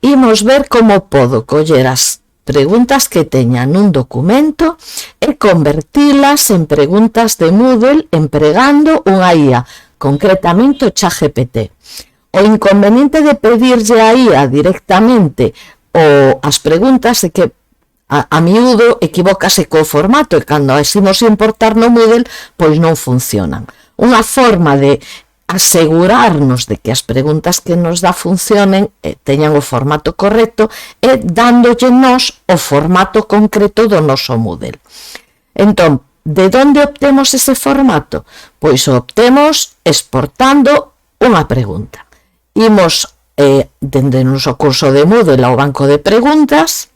imos ver como podo coller as preguntas que teña nun documento e convertilas en preguntas de Moodle empregando unha IA, concretamente o ChatGPT. O inconveniente de pedirlle a IA directamente as preguntas é que a miúdo equivócase co formato e cando as imos importar no Moodle pois non funcionan. Unha forma de asegurarnos de que as preguntas que nos dá funcionen teñan o formato correcto e dándolle nos o formato concreto do noso Moodle. Entón, de onde obtemos ese formato? Pois o obtemos exportando unha pregunta. Imos dende o noso curso de Moodle ao banco de preguntas,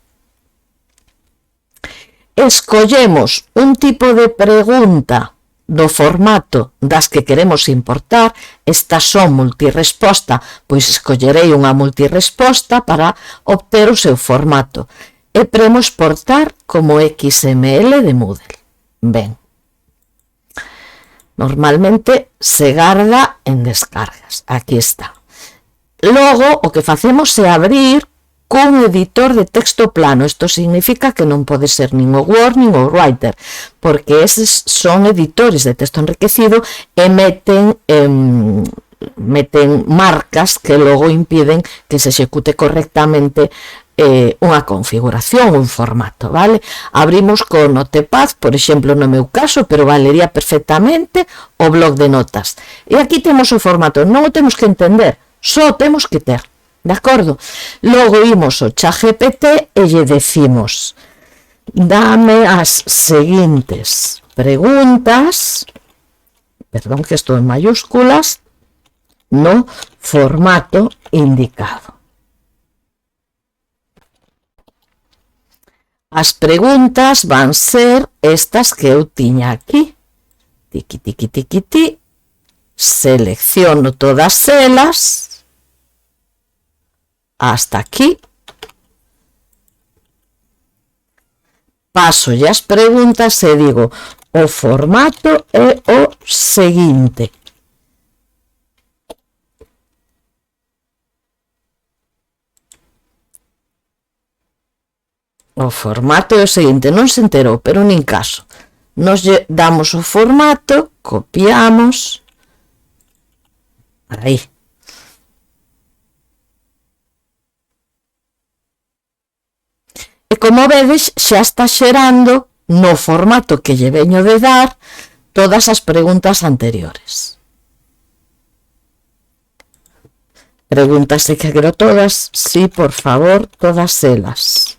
escollemos un tipo de pregunta do formato das que queremos importar. Estas son multiresposta, pois escollerei unha multiresposta para obter o seu formato e premo exportar como XML de Moodle. Ben, normalmente se garda en descargas, aquí está. Logo o que facemos é abrir cun editor de texto plano. Isto significa que non pode ser nin o Word nin o Writer, porque eses son editores de texto enriquecido e meten marcas que logo impiden que se execute correctamente unha configuración, un formato, vale? Abrimos con Notepad, por exemplo, no meu caso, pero valería perfectamente o bloc de notas. E aquí temos o formato, non o temos que entender, só o temos que ter. De acordo? Logo imos ao ChatGPT e lle decimos: dame as seguintes preguntas, perdón que estou en mayúsculas, no formato indicado. As preguntas van ser estas que eu tiña aquí. Tiqui, tiqui, tiqui, ti. Selecciono todas elas hasta aquí, paso as preguntas e digo o formato é o seguinte. O formato é o seguinte, non se enterou, pero nin caso. Nos damos o formato, copiamos, aí. E como vedes, xa está xerando no formato que lle veño de dar todas as preguntas anteriores. Pregúntase que quero todas, sí, por favor, todas elas.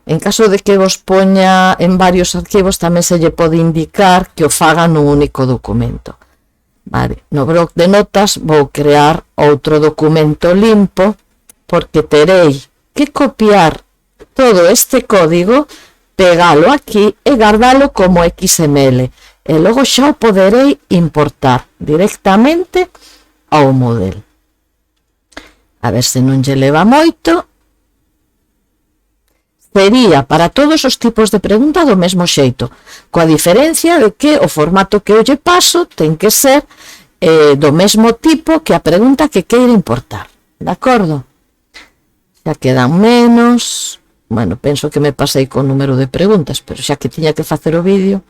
En caso de que vos poña en varios arquivos, tamén se lle pode indicar que o faga nun único documento. Vale, no bloc de notas vou crear outro documento limpo porque terei que copiar todo este código, pegalo aquí e guardalo como XML e logo xa o poderei importar directamente ao Moodle. A ver se non lle leva moito. Sería para todos os tipos de pregunta do mesmo xeito, coa diferencia de que o formato que eu lle paso ten que ser do mesmo tipo que a pregunta que queira importar, de acordo? Xa quedan menos, bueno, penso que me pasei con número de preguntas, pero xa que tiña que facer o vídeo,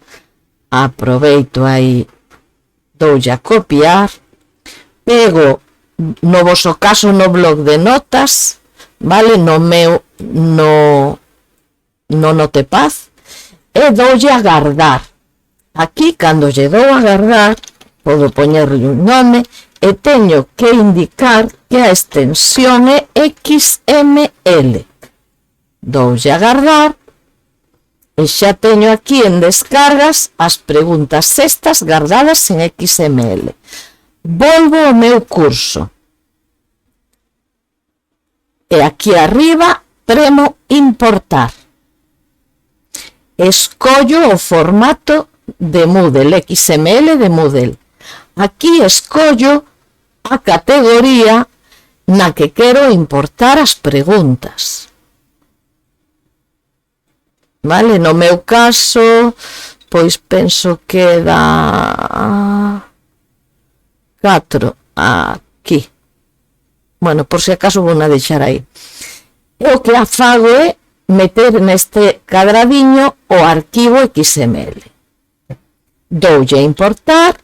aproveito aí, doulle a copiar, pego no voso caso no bloc de notas, vale, no meu, no Notepad, e doulle a guardar. Aquí, cando lle dou a guardar, podo poñerlle un nome e teño que indicar que a extensión é XML. Doulle a guardar e xa teño aquí en descargas as preguntas estas guardadas en XML. Volvo ao meu curso e aquí arriba premo importar. Escollo o formato de Moodle, XML de Moodle. Aquí escollo a categoría na que quero importar as preguntas. Vale, no meu caso, pois penso que da 4 aquí. Bueno, por si acaso vou a deixar aí. E o que fago é meter neste cadradiño o arquivo XML. Doulle a importar.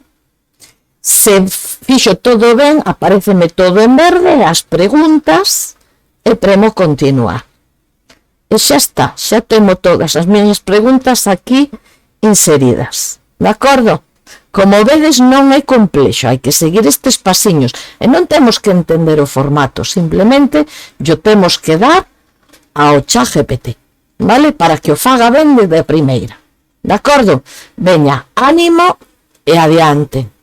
Se fixo todo ben, apareceme todo en verde, as preguntas, e premo continuar. E xa está, xa temo todas as miñas preguntas aquí inseridas. De acordo? Como vedes, non é complexo, hai que seguir estes pasiños e non temos que entender o formato, simplemente yo temos que dar ao ChatGPT, vale? Para que o faga ben desde a primeira. De acordo? Veña, ánimo e adiante.